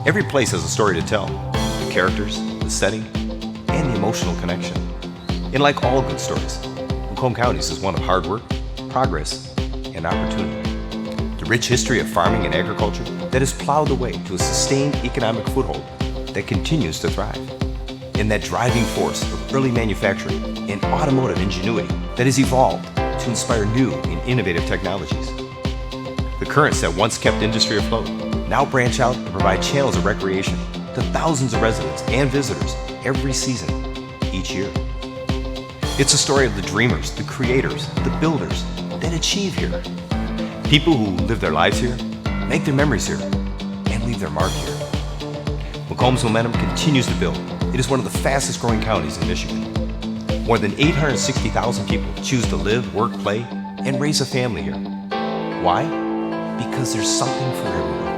Every place has a story to tell, the characters, the setting, and the emotional connection. And like all good stories, Macomb County's is one of hard work, progress, and opportunity. The rich history of farming and agriculture that has plowed the way to a sustained economic foothold that continues to thrive. And that driving force of early manufacturing and automotive ingenuity that has evolved to inspire new and innovative technologies. The currents that once kept industry afloat now branch out and provide channels of recreation to thousands of residents and visitors every season, each year. It's a story of the dreamers, the creators, the builders that achieve here. People who live their lives here, make their memories here, and leave their mark here. Macomb's momentum continues to build. It is one of the fastest growing counties in Michigan. More than 860,000 people choose to live, work, play, and raise a family here. Why? Because there's something for everyone.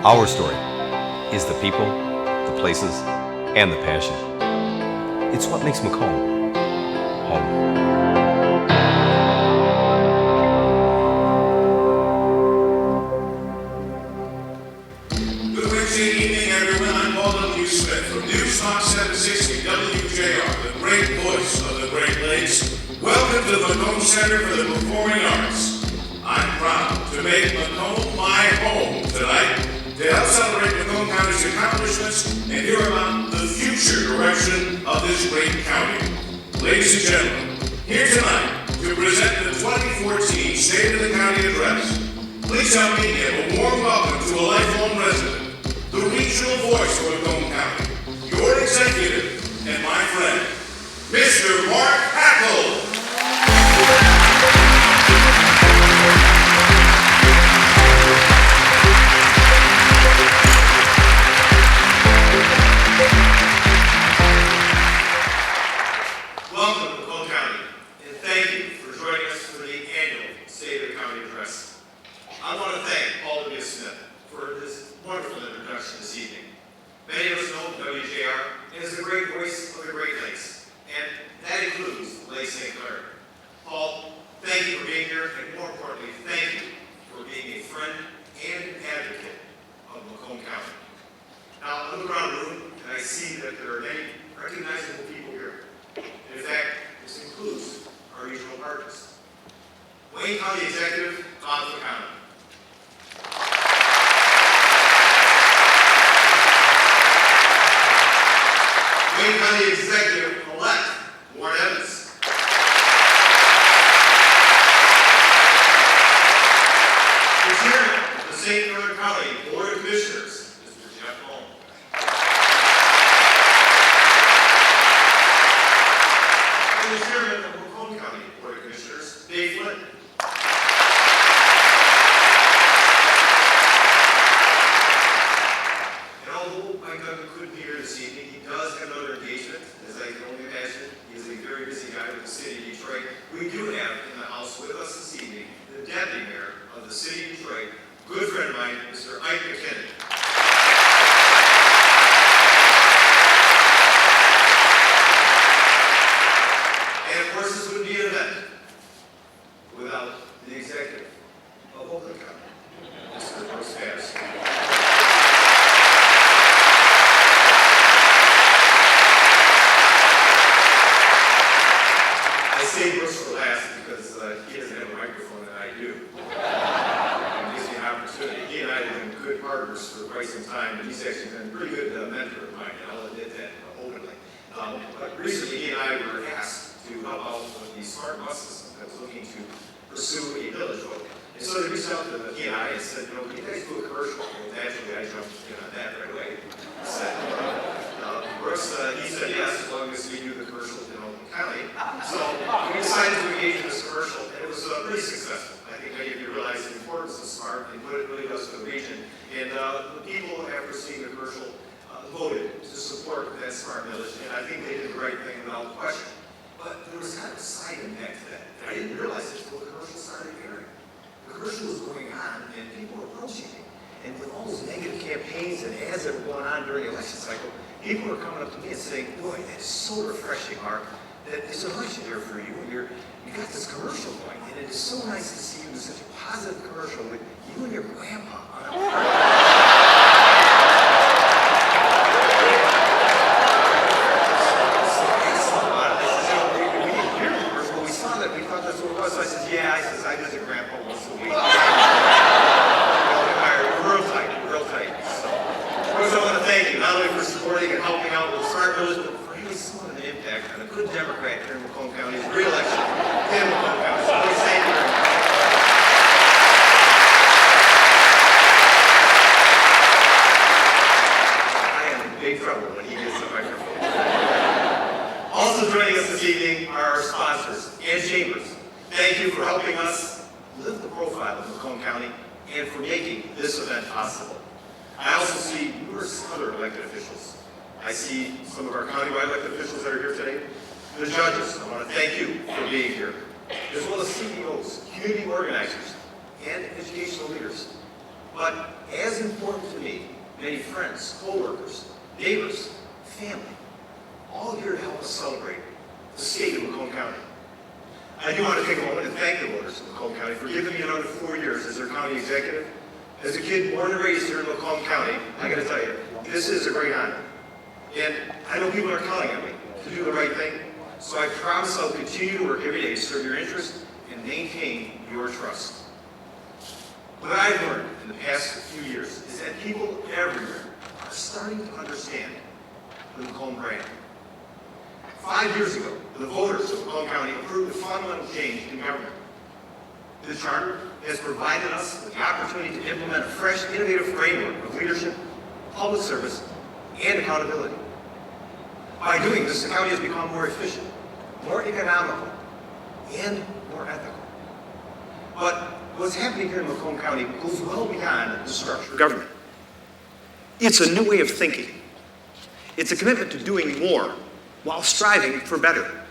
Our story is the people, the places, and the passion. It's what makes Macomb home. Good Wednesday evening, everyone. I'm Paul W. Smith from News Talk 760 WJR, the great voice of the Great Lakes. Welcome to the Macomb Center for the Performing Arts. I'm proud to make Macomb my home tonight to help celebrate Macomb County's accomplishments and hear about the future direction of this great county. Ladies and gentlemen, here tonight to present the 2014 State of the County Address, please help me give a warm welcome to a lifelong resident, the regional voice of Macomb County, your executive and my friend, Mr. Mark Hackel. Welcome to Macomb County, and thank you for joining us for the annual State of the County Address. I want to thank Paul W. Smith for this wonderful introduction this evening. Many of us know WJR as the great voice of the Great Lakes, and that includes Lake St. Clair. Paul, thank you for being here, and more importantly, thank you for being a friend and an advocate of Macomb County. Now, I look around the room, and I see that there are many recognizable people here. In fact, this includes our regional partners. Wayne County Executive, Tom Macomb. Wayne County Executive-elect, Warren Evans. The Chairman of the St. Clair County Board of Commissioners, Mr. Jeff Holm. And the Chairman of the Macomb County Board of Commissioners, Dave Flynn. And although my cousin couldn't be here this evening, he does have another engagement, as I can only imagine. He is a very busy guy with the city of Detroit. We do have in the house with us this evening the Deputy Mayor of the city of Detroit, good friend of mine, Mr. Ike McKinnon. And of course, this wouldn't be an event without the executive of Oakland County, Mr. Bruce Patterson. I say Bruce for last because he doesn't have a microphone and I do. It gives me an opportunity. He and I have been good partners for quite some time, and he's actually been a pretty good mentor of mine, and I'll admit that openly. But recently, he and I were asked to help out with the smart bus system that was looking to pursue a village vote. And so they reached out to he and I and said, can you guys do a commercial? Well, naturally, I jumped in on that right away. I said, Brooks, he said yes, as long as we do the commercial in Oakland County. So we decided to engage in this commercial, and it was pretty successful. I think many of you realize the importance of SMART and what it really does for the region. And the people, after seeing the commercial, voted to support that SMART village, and I think they did the right thing without question. But there was kind of a side impact to that. I didn't realize it until the commercial started airing. The commercial was going on, and people were approaching me. And with all those negative campaigns and ads that were going on during the election cycle, people were coming up to me and saying, boy, that is so refreshing, Mark, that it's an election year for you, and you got this commercial going, and it is so nice to see you in such a positive commercial with you and your grandpa on a Elizabeth for having somewhat of an impact on a good Democrat here in Macomb County's re-election in Macomb County. So please thank you very much. I am in big trouble when he gets the microphone. Also joining us this evening are our sponsors and chambers. Thank you for helping us live the profile of Macomb County and for making this event possible. I also see numerous other elected officials. I see some of our countywide elected officials that are here today. The judges, I want to thank you for being here, as well as CEOs, community organizers, and educational leaders. But as important to me, many friends, co-workers, neighbors, family, all here to help us celebrate the state of Macomb County. I do want to take a moment and thank the voters of Macomb County for giving me another 4 years as their county executive. As a kid born and raised here in Macomb County, I got to tell you, this is a great honor. And I know people are counting on me to do the right thing, so I promise I'll continue to work every day to serve your interests and maintain your trust. What I've learned in the past few years is that people everywhere are starting to understand the Macomb brand. 5 years ago, the voters of Macomb County approved a fundamental change in government. The charter has provided us with the opportunity to implement a fresh, innovative framework of leadership, public service, and accountability. By doing this, the county has become more efficient, more economical, and more ethical. But what's happening here in Macomb County goes well beyond the structure of government. It's a new way of thinking. It's a commitment to doing more while striving for better.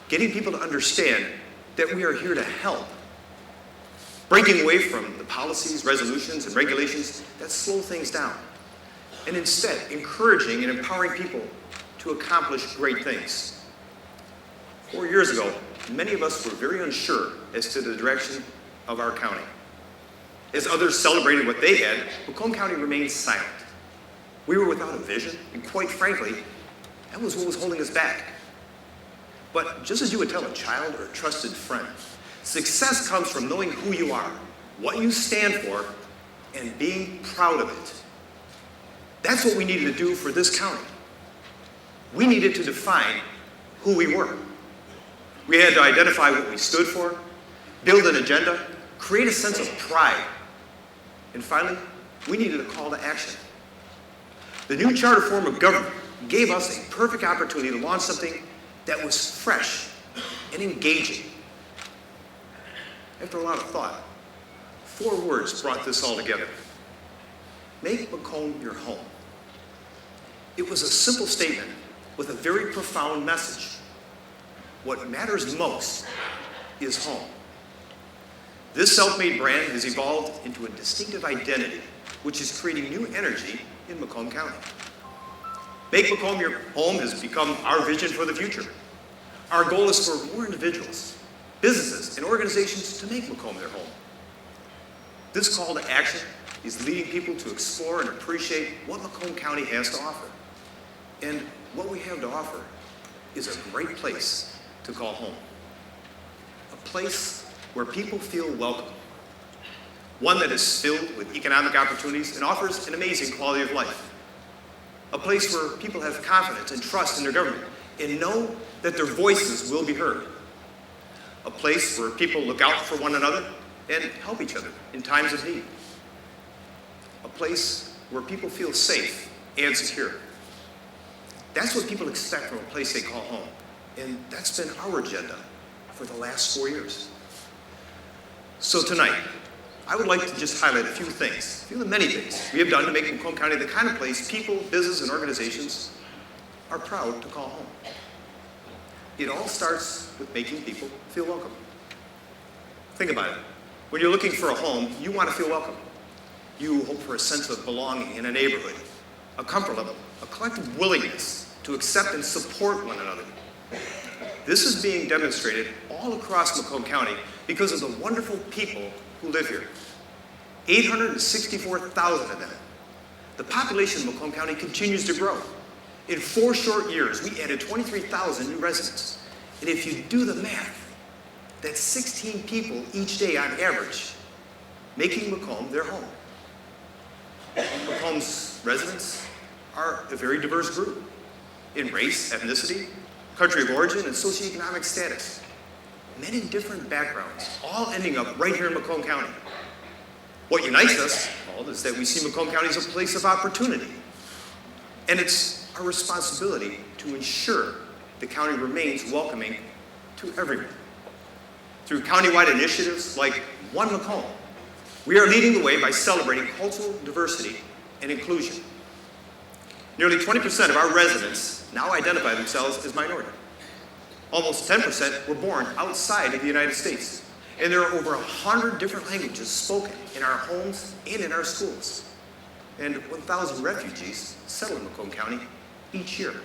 Getting people to understand that we are here to help. Breaking away from the policies, resolutions, and regulations that slow things down. And instead, encouraging and empowering people to accomplish great things. 4 years ago, many of us were very unsure as to the direction of our county. As others celebrated what they had, Macomb County remained silent. We were without a vision, and quite frankly, that was what was holding us back. But just as you would tell a child or a trusted friend, success comes from knowing who you are, what you stand for, and being proud of it. That's what we needed to do for this county. We needed to define who we were. We had to identify what we stood for, build an agenda, create a sense of pride. And finally, we needed a call to action. The new charter form of government gave us a perfect opportunity to launch something that was fresh and engaging. After a lot of thought, 4 words brought this all together. Make Macomb your home. It was a simple statement with a very profound message. What matters most is home. This self-made brand has evolved into a distinctive identity, which is creating new energy in Macomb County. Make Macomb your home has become our vision for the future. Our goal is for more individuals, businesses, and organizations to make Macomb their home. This call to action is leading people to explore and appreciate what Macomb County has to offer. And what we have to offer is a great place to call home. A place where people feel welcome. One that is filled with economic opportunities and offers an amazing quality of life. A place where people have confidence and trust in their government and know that their voices will be heard. A place where people look out for one another and help each other in times of need. A place where people feel safe and secure. That's what people expect from a place they call home. And that's been our agenda for the last 4 years. So tonight, I would like to just highlight a few things, a few of the many things we have done to make Macomb County the kind of place people, business, and organizations are proud to call home. It all starts with making people feel welcome. Think about it. When you're looking for a home, you want to feel welcome. You hope for a sense of belonging in a neighborhood, a comfort level, a collective willingness to accept and support one another. This is being demonstrated all across Macomb County because of the wonderful people who live here. 864,000 of them. The population of Macomb County continues to grow. In 4 short years, we added 23,000 new residents. And if you do the math, that's 16 people each day on average, making Macomb their home. Macomb's residents are a very diverse group. in race, ethnicity, country of origin, and socioeconomic status. Many different backgrounds, all ending up right here in Macomb County. What unites us all is that we see Macomb County as a place of opportunity. And it's our responsibility to ensure the county remains welcoming to everyone. Through countywide initiatives like One Macomb, we are leading the way by celebrating cultural diversity and inclusion. Nearly 20% of our residents now identify themselves as minority. Almost 10% were born outside of the United States. And there are over 100 different languages spoken in our homes and in our schools. And 1,000 refugees settle in Macomb County each year.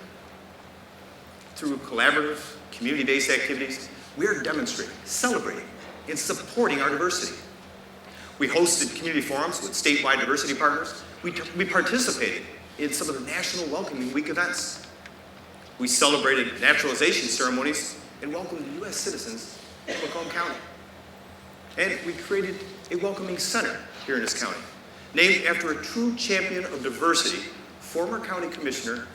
Through collaborative, community-based activities, we are demonstrating, celebrating, and supporting our diversity. We hosted community forums with statewide diversity partners. We participated in some of the National Welcoming Week events. We celebrated naturalization ceremonies and welcomed U.S. citizens in Macomb County. And we created a welcoming center here in this county, named after a true champion of diversity, former County Commissioner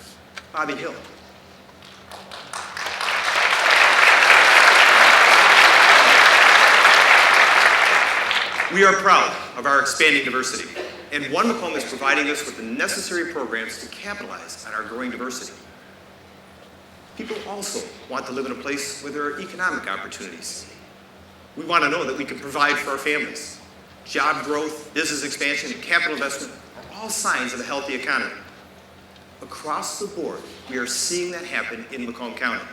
Bobby Hill. We are proud of our expanding diversity, and One Macomb is providing us with the necessary programs to capitalize on our growing diversity. People also want to live in a place where there are economic opportunities. We want to know that we can provide for our families. Job growth, business expansion, and capital investment are all signs of a healthy economy. Across the board, we are seeing that happen in Macomb County.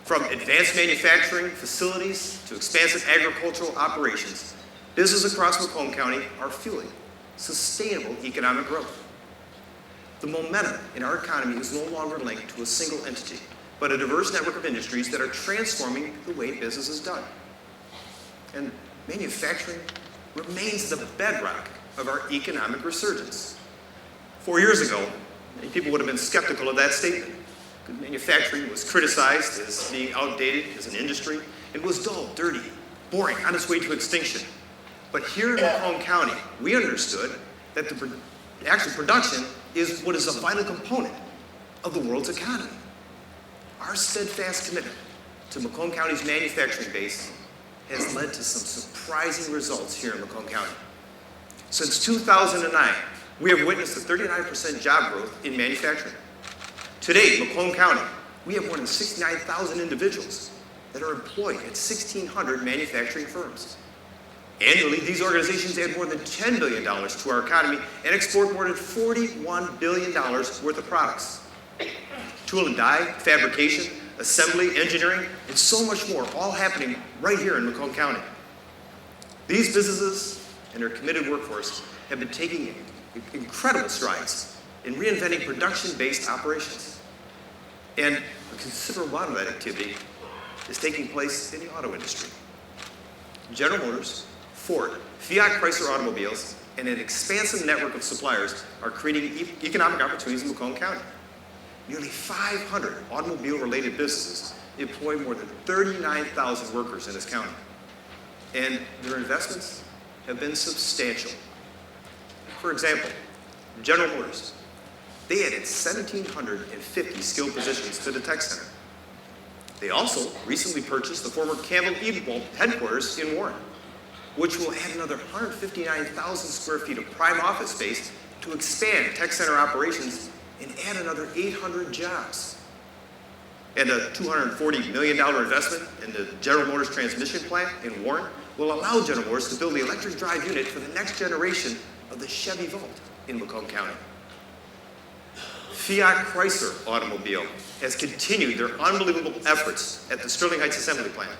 From advanced manufacturing facilities to expansive agricultural operations, businesses across Macomb County are fueling sustainable economic growth. The momentum in our economy is no longer linked to a single entity, but a diverse network of industries that are transforming the way business is done. And manufacturing remains the bedrock of our economic resurgence. 4 years ago, many people would have been skeptical of that statement. Manufacturing was criticized as being outdated as an industry. It was dull, dirty, boring, on its way to extinction. But here in Macomb County, we understood that the actual production is what is a vital component of the world's economy. Our steadfast commitment to Macomb County's manufacturing base has led to some surprising results here in Macomb County. Since 2009, we have witnessed a 39% job growth in manufacturing. Today, in Macomb County, we have more than 69,000 individuals that are employed at 1,600 manufacturing firms. Annually, these organizations add more than $10 billion to our economy and export more than $41 billion worth of products. Tool and die, fabrication, assembly, engineering, and so much more, all happening right here in Macomb County. These businesses and their committed workforce have been taking incredible strides in reinventing production-based operations. And a considerable amount of that activity is taking place in the auto industry. General Motors, Ford, Fiat Chrysler Automobiles, and an expansive network of suppliers are creating economic opportunities in Macomb County. Nearly 500 automobile-related businesses employ more than 39,000 workers in this county. And their investments have been substantial. For example, General Motors, they added 1,750 skilled positions to the tech center. They also recently purchased the former Campbell Edenwald headquarters in Warren, which will add another 159,000 square feet of prime office space to expand tech center operations and add another 800 jobs. And a $240 million investment in the General Motors transmission plant in Warren will allow General Motors to build the electric drive unit for the next generation of the Chevy Volt in Macomb County. Fiat Chrysler Automobile has continued their unbelievable efforts at the Sterling Heights Assembly Plant.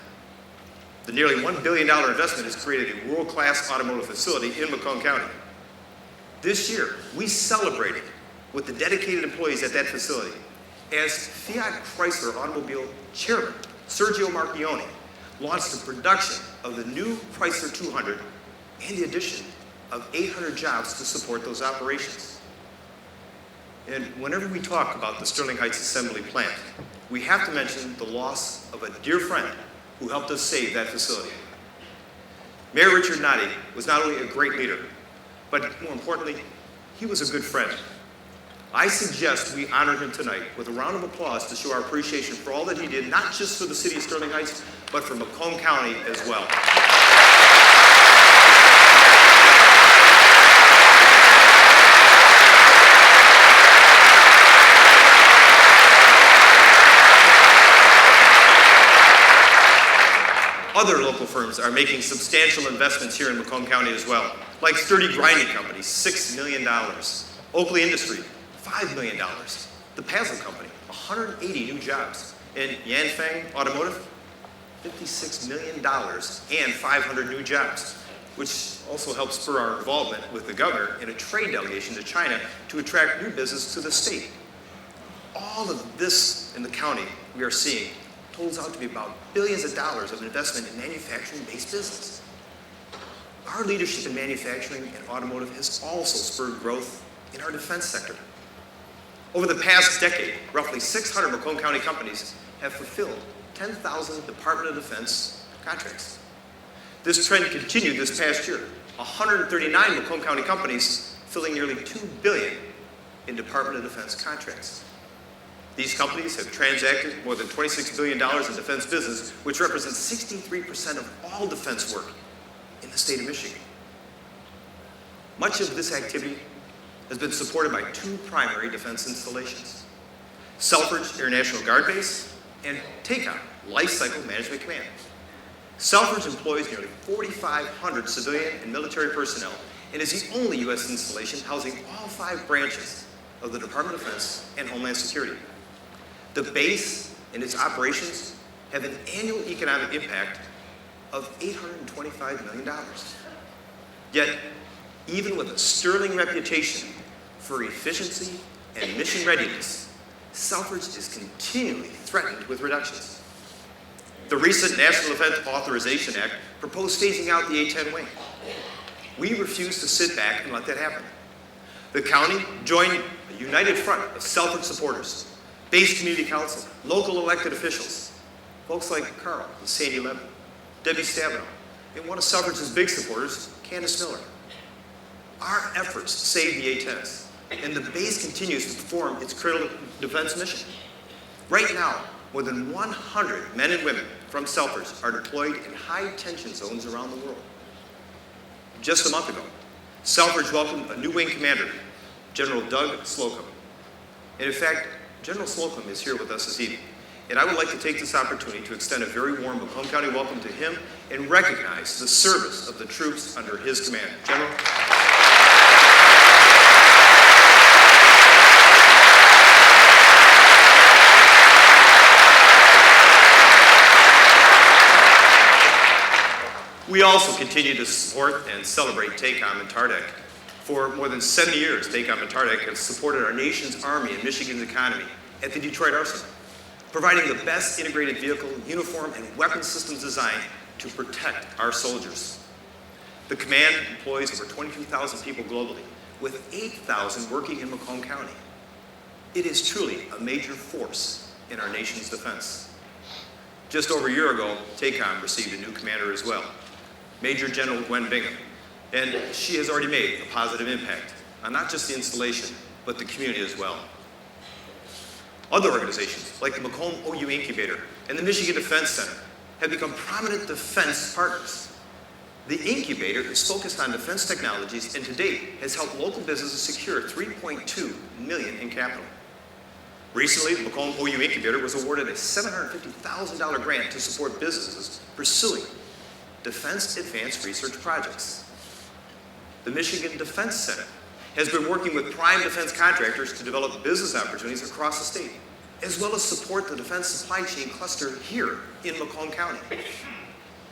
The nearly $1 billion investment has created a world-class automotive facility in Macomb County. This year, we celebrated with the dedicated employees at that facility as Fiat Chrysler Automobile Chairman Sergio Marchione launched the production of the new Chrysler 200 and the addition of 800 jobs to support those operations. And whenever we talk about the Sterling Heights Assembly Plant, we have to mention the loss of a dear friend who helped us save that facility. Mayor Richard Noddy was not only a great leader, but more importantly, he was a good friend. I suggest we honor him tonight with a round of applause to show our appreciation for all that he did, not just for the city of Sterling Heights, but for Macomb County as well. Other local firms are making substantial investments here in Macomb County as well, like Sturdy Grinding Company, $6 million. Oakley Industry, $5 million. The Pazel Company, 180 new jobs. And Yanfeng Automotive, $56 million and 500 new jobs, which also helps spur our involvement with the governor in a trade delegation to China to attract new business to the state. All of this in the county we are seeing totals out to be about billions of dollars of investment in manufacturing-based business. Our leadership in manufacturing and automotive has also spurred growth in our defense sector. Over the past decade, roughly 600 Macomb County companies have fulfilled 10,000 Department of Defense contracts. This trend continued this past year. 139 Macomb County companies filling nearly $2 billion in Department of Defense contracts. These companies have transacted more than $26 billion in defense business, which represents 63% of all defense work in the state of Michigan. Much of this activity has been supported by two primary defense installations: Selfridge International Guard Base and TACOM Life Cycle Management Command. Selfridge employs nearly 4,500 civilian and military personnel and is the only U.S. installation housing all 5 branches of the Department of Defense and Homeland Security. The base and its operations have an annual economic impact of $825 million. Yet, even with a sterling reputation for efficiency and mission readiness, Selfridge is continually threatened with reductions. The recent National Defense Authorization Act proposed phasing out the A-10 wing. We refuse to sit back and let that happen. The county joined a united front of Selfridge supporters, base community council, local elected officials, folks like Carl and Sandy Levin, Debbie Stabenow, and one of Selfridge's big supporters, Candace Miller. Our efforts saved the A-10s, and the base continues to perform its critical defense mission. Right now, more than 100 men and women from Selfridge are deployed in high-tension zones around the world. Just a month ago, Selfridge welcomed a new wing commander, General Doug Slocum. And in fact, General Slocum is here with us this evening, and I would like to take this opportunity to extend a very warm Macomb County welcome to him and recognize the service of the troops under his command. General. We also continue to support and celebrate TACOM and TARDEC. For more than 70 years, TACOM and TARDEC have supported our nation's Army and Michigan's economy at the Detroit Arsenal, providing the best integrated vehicle, uniform, and weapon systems designed to protect our soldiers. The command employs over 22,000 people globally, with 8,000 working in Macomb County. It is truly a major force in our nation's defense. Just over a year ago, TACOM received a new commander as well, Major General Gwen Bingham, and she has already made a positive impact on not just the installation, but the community as well. Other organizations, like the Macomb OU Incubator and the Michigan Defense Center, have become prominent defense partners. The incubator is focused on defense technologies and to date has helped local businesses secure $3.2 million in capital. Recently, the Macomb OU Incubator was awarded a $750,000 grant to support businesses pursuing defense advanced research projects. The Michigan Defense Center has been working with prime defense contractors to develop business opportunities across the state, as well as support the defense supply chain cluster here in Macomb County.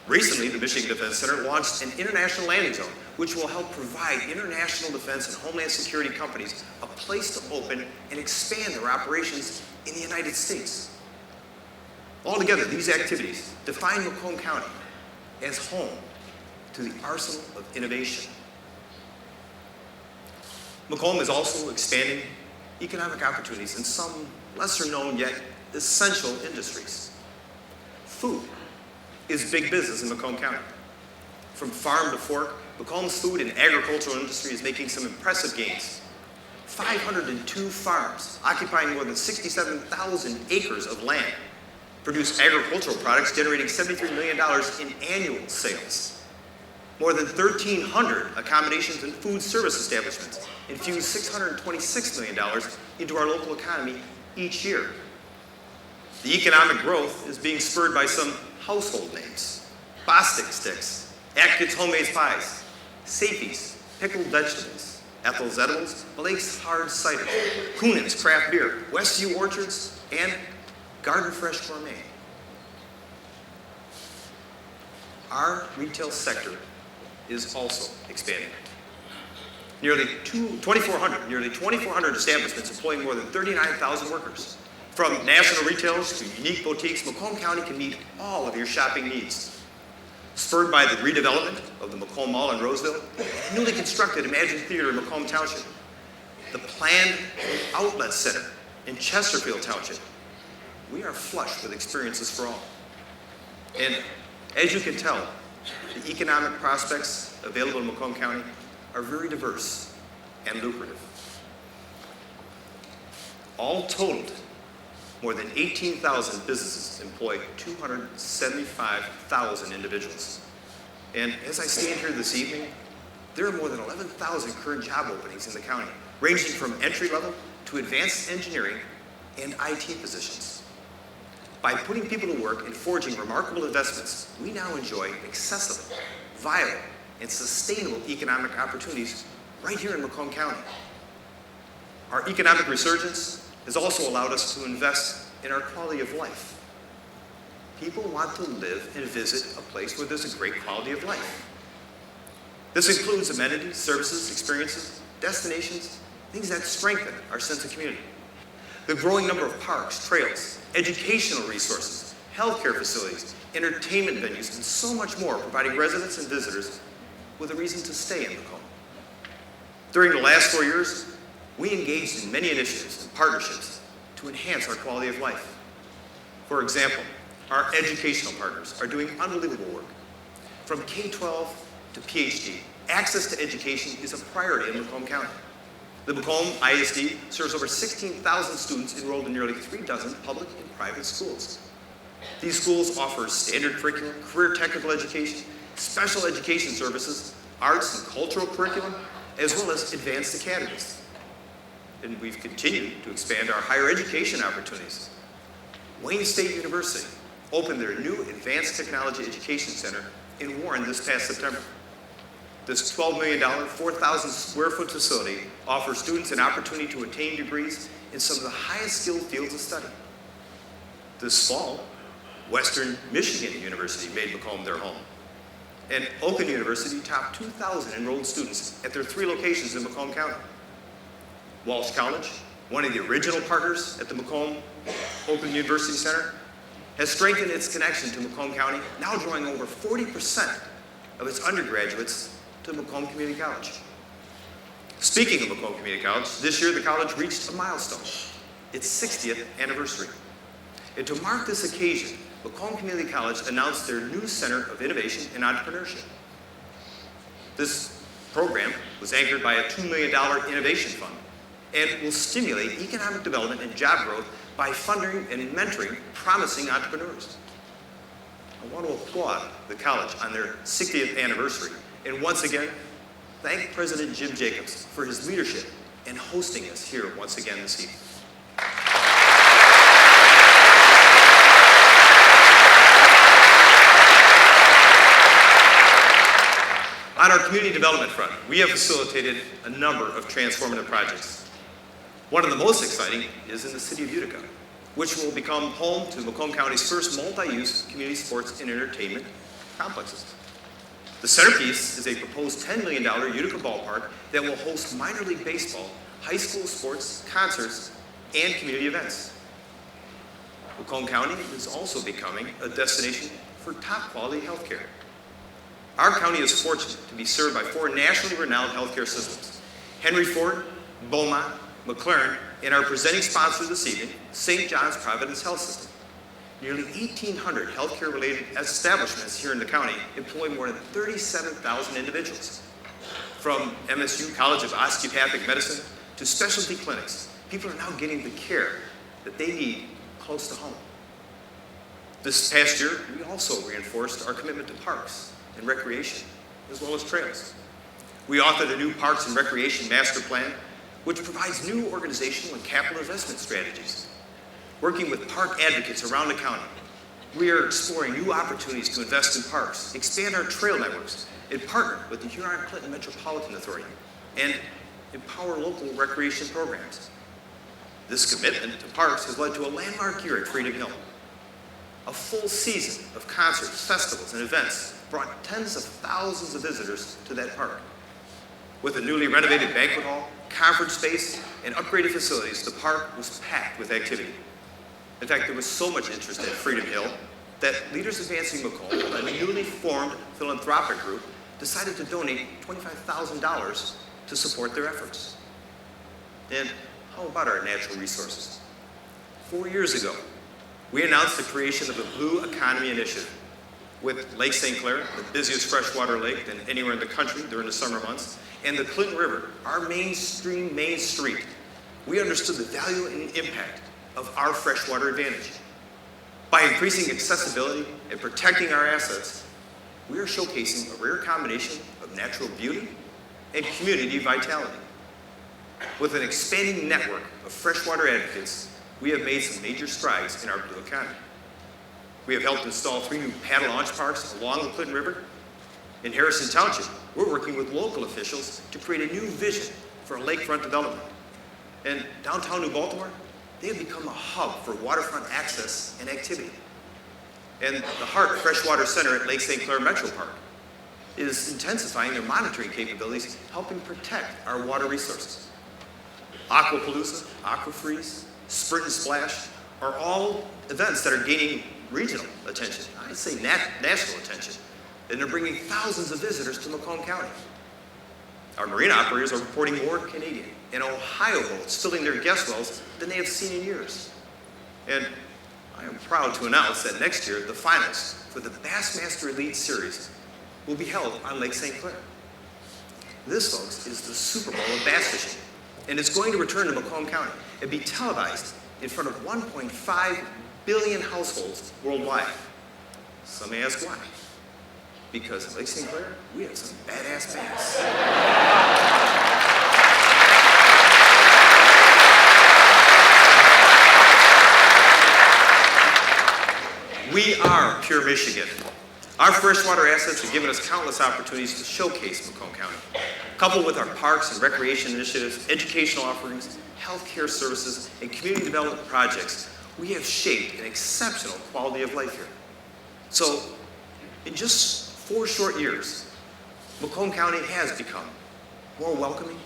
Recently, the Michigan Defense Center launched an international landing zone, which will help provide international defense and homeland security companies a place to open and expand their operations in the United States. Altogether, these activities define Macomb County as home to the arsenal of innovation. Macomb is also expanding economic opportunities in some lesser known yet essential industries. Food is big business in Macomb County. From farm to fork, Macomb's food and agricultural industry is making some impressive gains. 502 farms occupying more than 67,000 acres of land, produce agricultural products generating $73 million in annual sales. More than 1,300 accommodations and food service establishments infuse $626 million into our local economy each year. The economic growth is being spurred by some household names: Bostic Sticks, Atkitt's Homemade Pies, Safey's Pickled Vegetables, Ethel's Edibles, Blake's Hard Cider, Kunin's Craft Beer, Westview Orchards, and Garden Fresh Gourmet. Our retail sector is also expanding. Nearly 2,400 establishments employing more than 39,000 workers. From national retailers to unique boutiques, Macomb County can meet all of your shopping needs. Spurred by the redevelopment of the Macomb Mall in Roseville, the newly constructed Imagine Theater in Macomb Township, the planned outlet center in Chesterfield Township, we are flush with experiences for all. And as you can tell, the economic prospects available in Macomb County are very diverse and lucrative. All totaled, more than 18,000 businesses employ 275,000 individuals. And as I stand here this evening, there are more than 11,000 current job openings in the county, ranging from entry-level to advanced engineering and IT positions. By putting people to work and forging remarkable investments, we now enjoy accessible, viable, and sustainable economic opportunities right here in Macomb County. Our economic resurgence has also allowed us to invest in our quality of life. People want to live and visit a place where there's a great quality of life. This includes amenities, services, experiences, destinations, things that strengthen our sense of community. The growing number of parks, trails, educational resources, healthcare facilities, entertainment venues, and so much more, providing residents and visitors with a reason to stay in Macomb. During the last 4 years, we engaged in many initiatives and partnerships to enhance our quality of life. For example, our educational partners are doing unbelievable work. From K-12 to PhD, access to education is a priority in Macomb County. The Macomb ISD serves over 16,000 students enrolled in nearly 36 public and private schools. These schools offer standard curriculum, career technical education, special education services, arts and cultural curriculum, as well as advanced academies. And we've continued to expand our higher education opportunities. Wayne State University opened their new Advanced Technology Education Center in Warren this past September. This $12 million, 4,000 square foot facility offers students an opportunity to attain degrees in some of the highest skilled fields of study. This fall, Western Michigan University made Macomb their home. And Oakland University topped 2,000 enrolled students at their 3 locations in Macomb County. Walsh College, one of the original partners at the Macomb Oakland University Center, has strengthened its connection to Macomb County, now drawing over 40% of its undergraduates to Macomb Community College. Speaking of Macomb Community College, this year the college reached a milestone, its 60th anniversary. And to mark this occasion, Macomb Community College announced their new Center of Innovation and Entrepreneurship. This program was anchored by a $2 million innovation fund and will stimulate economic development and job growth by funding and mentoring promising entrepreneurs. I want to applaud the college on their 60th anniversary, and once again, thank President Jim Jacobs for his leadership and hosting us here once again this evening. On our community development front, we have facilitated a number of transformative projects. One of the most exciting is in the city of Utica, which will become home to Macomb County's first multi-use community sports and entertainment complexes. The centerpiece is a proposed $10 million Utica ballpark that will host minor league baseball, high school sports, concerts, and community events. Macomb County is also becoming a destination for top quality health care. Our county is fortunate to be served by 4 nationally renowned healthcare systems: Henry Ford, Beaumont, McLaren, and our presenting sponsor this evening, St. John's Providence Health System. Nearly 1,800 healthcare-related establishments here in the county employ more than 37,000 individuals. From MSU College of Osteopathic Medicine to specialty clinics, people are now getting the care that they need close to home. This past year, we also reinforced our commitment to parks and recreation, as well as trails. We authored a new Parks and Recreation Master Plan, which provides new organizational and capital investment strategies. Working with park advocates around the county, we are exploring new opportunities to invest in parks, expand our trail networks, and partner with the Huron-Clinton Metropolitan Authority, and empower local recreation programs. This commitment to parks has led to a landmark year at Freedom Hill. A full season of concerts, festivals, and events brought tens of thousands of visitors to that park. With a newly renovated banquet hall, conference space, and upgraded facilities, the park was packed with activity. In fact, there was so much interest at Freedom Hill that Leaders Advancing Macomb, a newly formed philanthropic group, decided to donate $25,000 to support their efforts. And how about our natural resources? 4 years ago, we announced the creation of the Blue Economy Initiative. With Lake St. Clair, the busiest freshwater lake than anywhere in the country during the summer months, and the Clinton River, our main street, we understood the value and impact of our freshwater advantage. By increasing accessibility and protecting our assets, we are showcasing a rare combination of natural beauty and community vitality. With an expanding network of freshwater advocates, we have made some major strides in our blue economy. We have helped install 3 new paddle launch parks along the Clinton River. In Harrison Township, we're working with local officials to create a new vision for a lakefront development. And downtown New Baltimore, they have become a hub for waterfront access and activity. And the Hart Freshwater Center at Lake St. Clair Metro Park is intensifying their monitoring capabilities, helping protect our water resources. Aquapalooza, Aquafreeze, Sprint and Splash are all events that are gaining regional attention, I'd say national attention, and they're bringing thousands of visitors to Macomb County. Our marine operators are reporting more Canadian and Ohio boats filling their guest wells than they have seen in years. And I am proud to announce that next year, the finals for the Bassmaster Elite Series will be held on Lake St. Clair. This, folks, is the Super Bowl of bass fishing, and it's going to return to Macomb County and be televised in front of 1.5 billion households worldwide. Some may ask why. Because at Lake St. Clair, we have some badass bass. We are pure Michigan. Our freshwater assets have given us countless opportunities to showcase Macomb County. Coupled with our parks and recreation initiatives, educational offerings, healthcare services, and community development projects, we have shaped an exceptional quality of life here. So, in just 4 short years, Macomb County has become more welcoming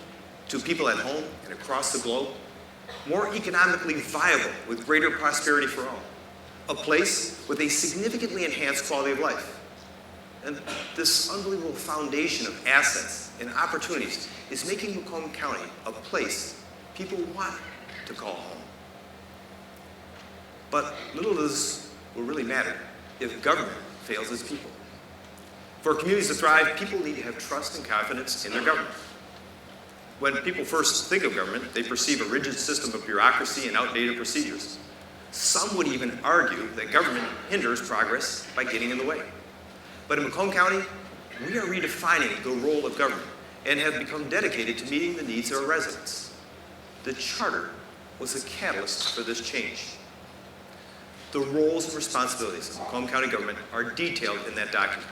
to people at home and across the globe, more economically viable with greater prosperity for all, a place with a significantly enhanced quality of life. And this unbelievable foundation of assets and opportunities is making Macomb County a place people want to call home. But little of this will really matter if government fails its people. For communities to thrive, people need to have trust and confidence in their government. When people first think of government, they perceive a rigid system of bureaucracy and outdated procedures. Some would even argue that government hinders progress by getting in the way. But in Macomb County, we are redefining the role of government and have become dedicated to meeting the needs of our residents. The charter was a catalyst for this change. The roles and responsibilities of Macomb County government are detailed in that document.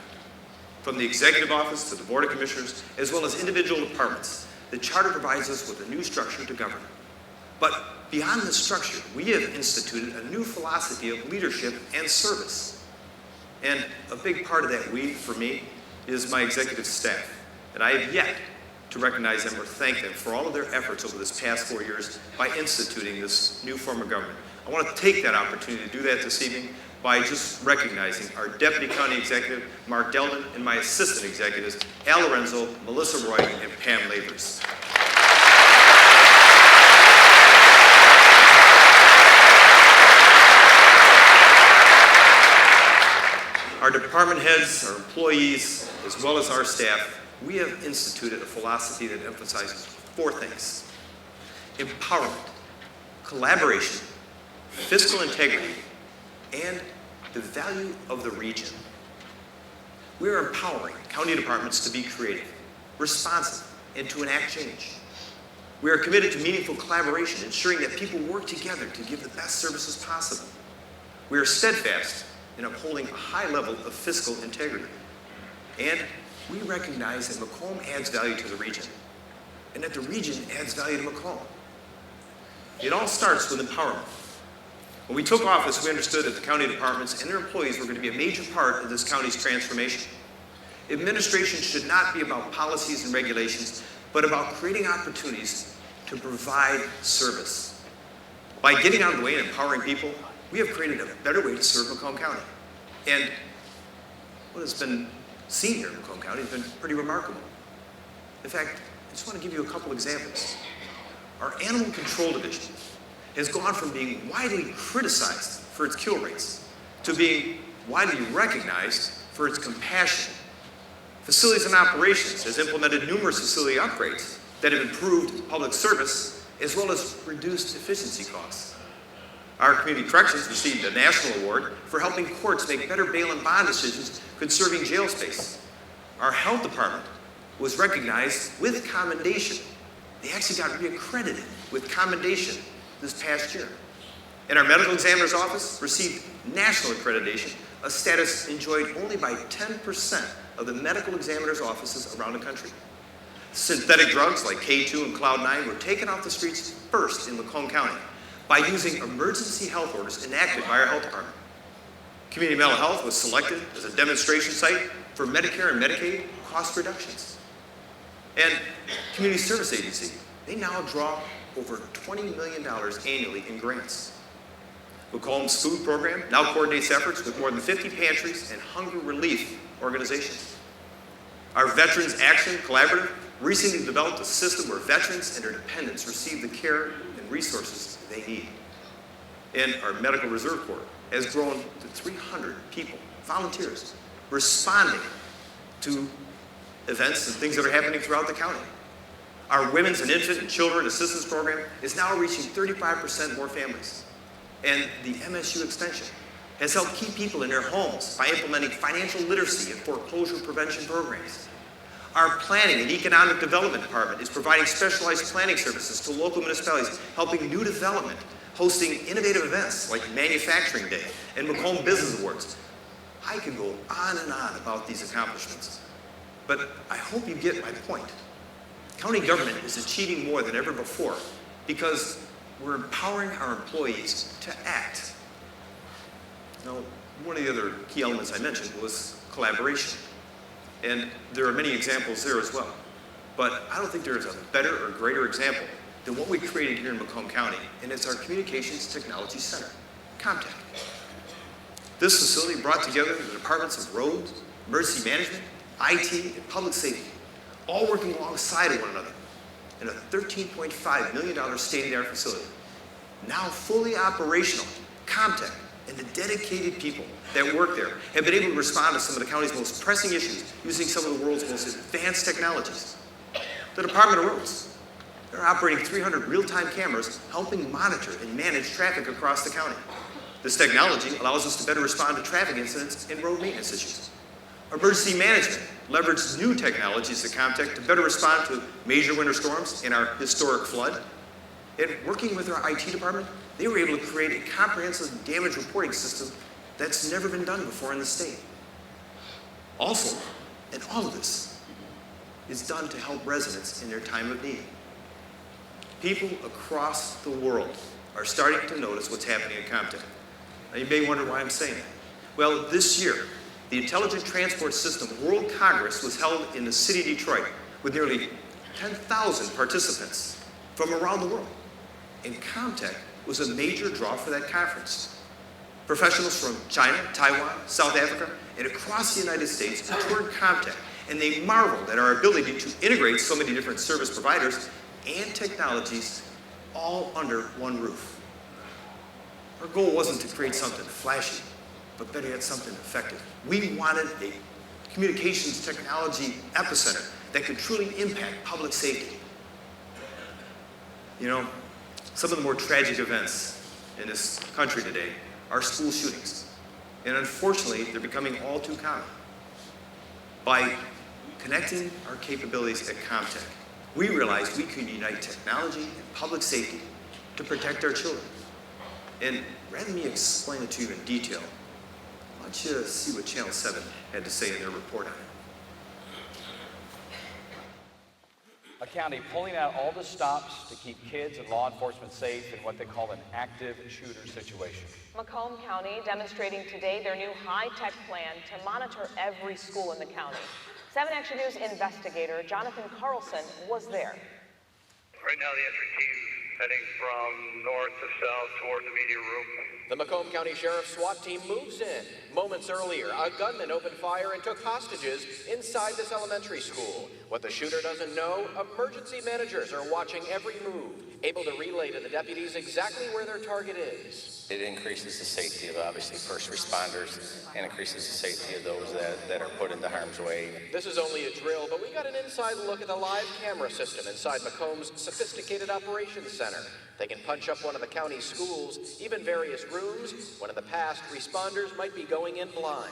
From the executive office to the board of commissioners, as well as individual departments, the charter provides us with a new structure to govern. But beyond this structure, we have instituted a new philosophy of leadership and service. And a big part of that we, for me, is my executive staff. And I have yet to recognize them or thank them for all of their efforts over this past 4 years by instituting this new form of government. I want to take that opportunity to do that this evening by just recognizing our Deputy County Executive, Mark Delden, and my Assistant Executives, Al Lorenzo, Melissa Roy, and Pam Labors. Our department heads, our employees, as well as our staff, we have instituted a philosophy that emphasizes 4 things. empowerment, collaboration, fiscal integrity, and the value of the region. We are empowering county departments to be creative, responsive, and to enact change. We are committed to meaningful collaboration, ensuring that people work together to give the best services possible. We are steadfast in upholding a high level of fiscal integrity. And we recognize that Macomb adds value to the region, and that the region adds value to Macomb. It all starts with empowerment. When we took office, we understood that the county departments and their employees were going to be a major part of this county's transformation. Administration should not be about policies and regulations, but about creating opportunities to provide service. By getting out of the way and empowering people, we have created a better way to serve Macomb County. And what has been seen here in Macomb County has been pretty remarkable. In fact, I just want to give you a couple examples. Our Animal Control Division has gone from being widely criticized for its kill rates to being widely recognized for its compassion. Facilities and Operations has implemented numerous facility upgrades that have improved public service as well as reduced efficiency costs. Our Community Corrections received a national award for helping courts make better bail and bond decisions conserving jail space. Our Health Department was recognized with commendation. They actually got reaccredited with commendation this past year. And our Medical Examiner's Office received national accreditation, a status enjoyed only by 10% of the medical examiner's offices around the country. Synthetic drugs like K2 and Cloud9 were taken off the streets first in Macomb County by using emergency health orders enacted by our health department. Community mental health was selected as a demonstration site for Medicare and Medicaid cost reductions. And Community Service Agency, they now draw over $20 million annually in grants. Macomb's food program now coordinates efforts with more than 50 pantries and hunger relief organizations. Our Veterans Action Collaborative recently developed a system where veterans and their dependents receive the care and resources they need. And our Medical Reserve Corps has grown to 300 people, volunteers, responding to events and things that are happening throughout the county. Our Women's and Infant and Children Assistance Program is now reaching 35% more families. And the MSU Extension has helped keep people in their homes by implementing financial literacy and foreclosure prevention programs. Our Planning and Economic Development Department is providing specialized planning services to local municipalities, helping new development, hosting innovative events like Manufacturing Day and Macomb Business Awards. I could go on and on about these accomplishments, but I hope you get my point. County government is achieving more than ever before because we're empowering our employees to act. Now, one of the other key elements I mentioned was collaboration. And there are many examples there as well. But I don't think there is a better or greater example than what we created here in Macomb County, and it's our Communications Technology Center, CommTech. This facility brought together the departments of roads, emergency management, IT, and public safety, all working alongside of one another in a $13.5 million state-of-the-art facility. Now fully operational, CommTech and the dedicated people that work there have been able to respond to some of the county's most pressing issues using some of the world's most advanced technologies. The Department of Roads, they're operating 300 real-time cameras helping monitor and manage traffic across the county. This technology allows us to better respond to traffic incidents and road maintenance issues. Emergency management leveraged new technologies at CommTech to better respond to major winter storms and our historic flood. And working with our IT department, they were able to create a comprehensive damage reporting system that's never been done before in the state. Also, and all of this is done to help residents in their time of need. People across the world are starting to notice what's happening at CommTech. Now you may wonder why I'm saying that. Well, this year, the Intelligent Transport System World Congress was held in the city of Detroit with nearly 10,000 participants from around the world. And CommTech was a major draw for that conference. Professionals from China, Taiwan, South Africa, and across the United States toured CommTech, and they marveled at our ability to integrate so many different service providers and technologies all under one roof. Our goal wasn't to create something flashy, but better yet, something effective. We wanted a communications technology epicenter that could truly impact public safety. You know, Some of the more tragic events in this country today are school shootings. And unfortunately, they're becoming all too common. By connecting our capabilities at CommTech, we realized we could unite technology and public safety to protect our children. And rather than me explain it to you in detail, why don't you see what Channel 7 had to say in their report on it. A county pulling out all the stops to keep kids and law enforcement safe in what they call an active shooter situation. Macomb County demonstrating today their new high-tech plan to monitor every school in the county. 7 Action News investigator Jonathan Carlson was there. Right now the entry team's heading from north to south toward the media room. The Macomb County Sheriff's SWAT team moves in. Moments earlier, a gunman opened fire and took hostages inside this elementary school. What the shooter doesn't know, emergency managers are watching every move, able to relay to the deputies exactly where their target is. It increases the safety of obviously first responders and increases the safety of those that are put into harm's way. This is only a drill, but we got an inside look at the live camera system inside Macomb's sophisticated operations center. They can punch up one of the county's schools, even various rooms, when in the past, responders might be going in blind.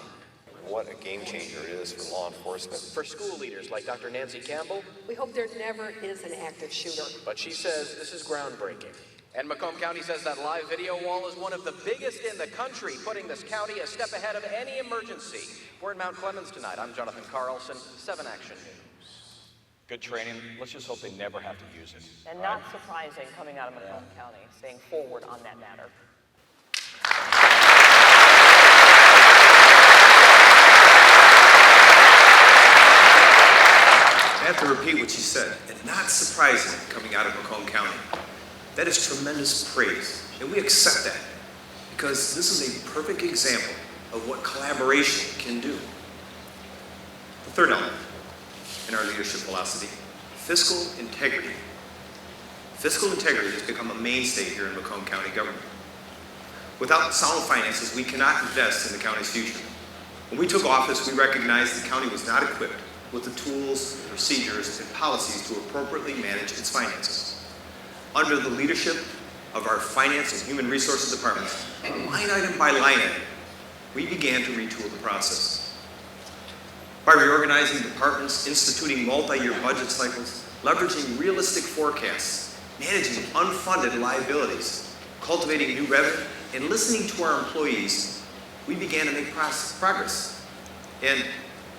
What a game changer it is for law enforcement. For school leaders like Dr. Nancy Campbell, we hope there never is an active shooter. But she says this is groundbreaking. And Macomb County says that live video wall is one of the biggest in the country, putting this county a step ahead of any emergency. We're in Mount Clemens tonight. I'm Jonathan Carlson, 7 Action News. Good training. Let's just hope they never have to use it. And not surprising coming out of Macomb County, staying forward on that matter. I have to repeat what she said, and not surprising coming out of Macomb County. That is tremendous praise, and we accept that because this is a perfect example of what collaboration can do. The third element in our leadership philosophy, fiscal integrity. Fiscal integrity has become a mainstay here in Macomb County government. Without solid finances, we cannot invest in the county's future. When we took office, we recognized the county was not equipped with the tools, procedures, and policies to appropriately manage its finances. Under the leadership of our Finance and Human Resources departments, line item by line item, we began to retool the process. By reorganizing departments, instituting multi-year budget cycles, leveraging realistic forecasts, managing unfunded liabilities, cultivating new revenue, and listening to our employees, we began to make progress. And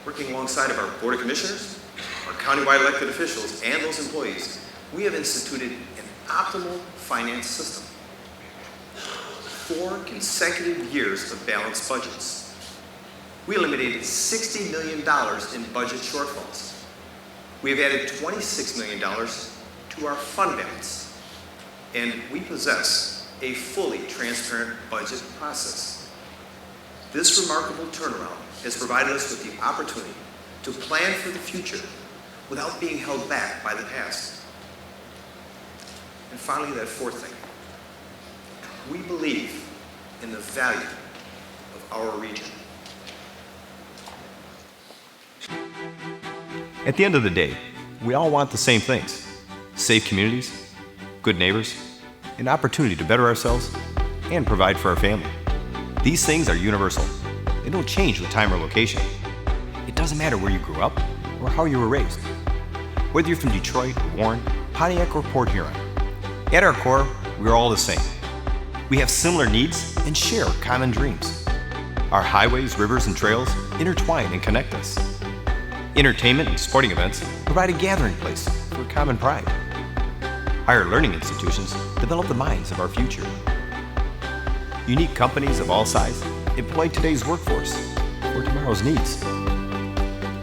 working alongside of our Board of Commissioners, our countywide elected officials, and those employees, we have instituted an optimal finance system. 4 consecutive years of balanced budgets. We eliminated $60 million in budget shortfalls. We have added $26 million to our fund balance. And we possess a fully transparent budget process. This remarkable turnaround has provided us with the opportunity to plan for the future without being held back by the past. And finally, that fourth thing. We believe in the value of our region. At the end of the day, we all want the same things: safe communities, good neighbors, an opportunity to better ourselves, and provide for our family. These things are universal. They don't change with time or location. It doesn't matter where you grew up or how you were raised. Whether you're from Detroit, Warren, Pontiac, or Port Huron, at our core, we're all the same. We have similar needs and share common dreams. Our highways, rivers, and trails intertwine and connect us. Entertainment and sporting events provide a gathering place for common pride. Higher learning institutions develop the minds of our future. Unique companies of all sizes employ today's workforce for tomorrow's needs.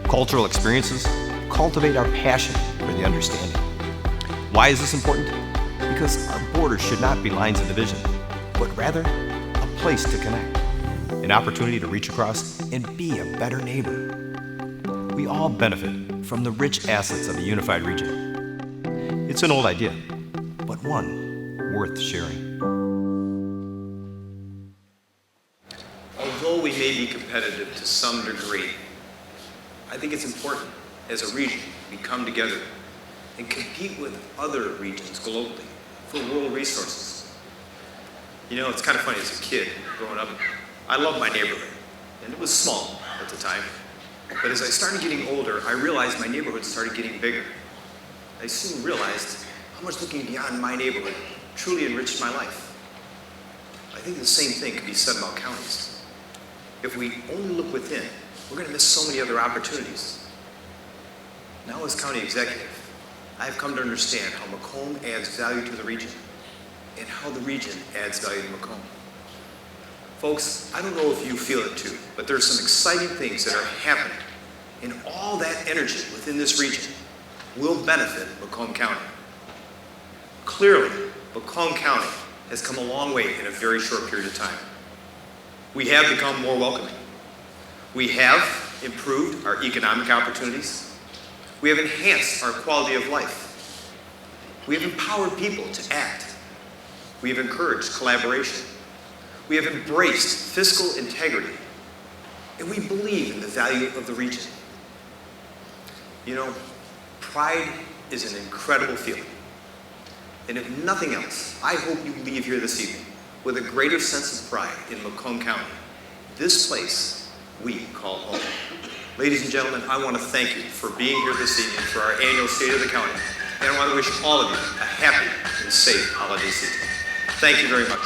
Cultural experiences cultivate our passion for the understanding. Why is this important? Because our borders should not be lines of division, but rather a place to connect, an opportunity to reach across and be a better neighbor. We all benefit from the rich assets of a unified region. It's an old idea, but one worth sharing. Although we may be competitive to some degree, I think it's important as a region we come together and compete with other regions globally for rural resources. You know, it's kind of funny as a kid growing up, I loved my neighborhood, and it was small at the time. But as I started getting older, I realized my neighborhood started getting bigger. I soon realized how much looking beyond my neighborhood truly enriched my life. I think the same thing can be said about counties. If we only look within, we're going to miss so many other opportunities. Now as county executive, I've come to understand how Macomb adds value to the region and how the region adds value to Macomb. Folks, I don't know if you feel it too, but there's some exciting things that are happening, and all that energy within this region will benefit Macomb County. Clearly, Macomb County has come a long way in a very short period of time. We have become more welcoming. We have improved our economic opportunities. We have enhanced our quality of life. We have empowered people to act. We have encouraged collaboration. We have embraced fiscal integrity. And we believe in the value of the region. You know, pride is an incredible feeling. And if nothing else, I hope you leave here this evening with a greater sense of pride in Macomb County, this place we call home. Ladies and gentlemen, I want to thank you for being here this evening for our annual State of the County. And I want to wish all of you a happy and safe holiday season. Thank you very much.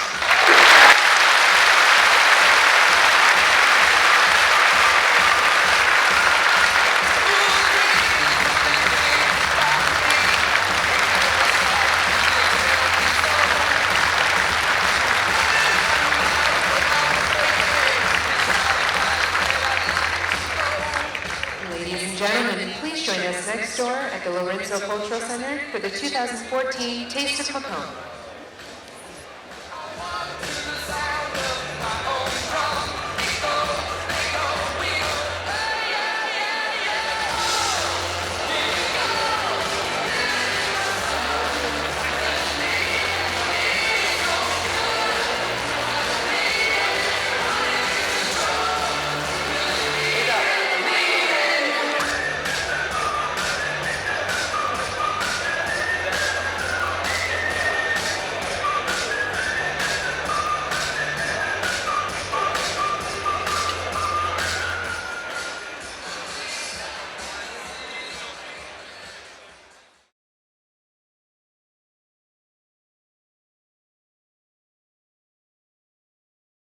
Ladies and gentlemen, please join us next door at the Lorenzo Cultural Center for the 2014 Taste of Macomb.